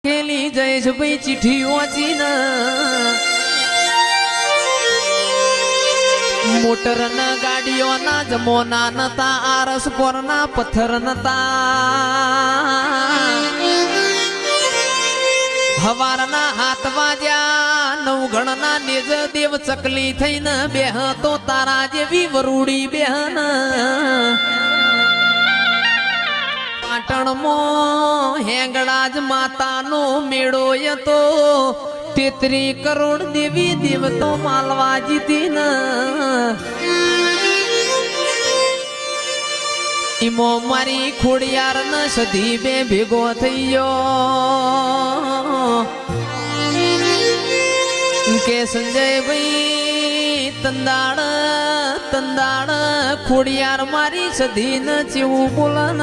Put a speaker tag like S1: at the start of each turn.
S1: કેલી જયેશ ભાઈ ચીઠી વાંચી ન મોટર ના ગાડીઓ ના જમોના નતા આરસ પર ના પથ્થર નતા હવારના હાથ વાજ્યા નવગણ ના નેજ દેવ ચકલી થઈને બેહ તો તારા જેવી વરૂડી બેહન પાટણમાં હેંગળાજ માતાનો મેળો હતો 33 કરોડ દેવી દેવતો માલવા જીતી ન ઈમો મારી ખોડિયાર ન સધી બે ભેગો થઈ ગયો કે સંજયભાઈ તંદાણ તંદાણ ખોડિયાર મારી સધી ન ચેવું બોલન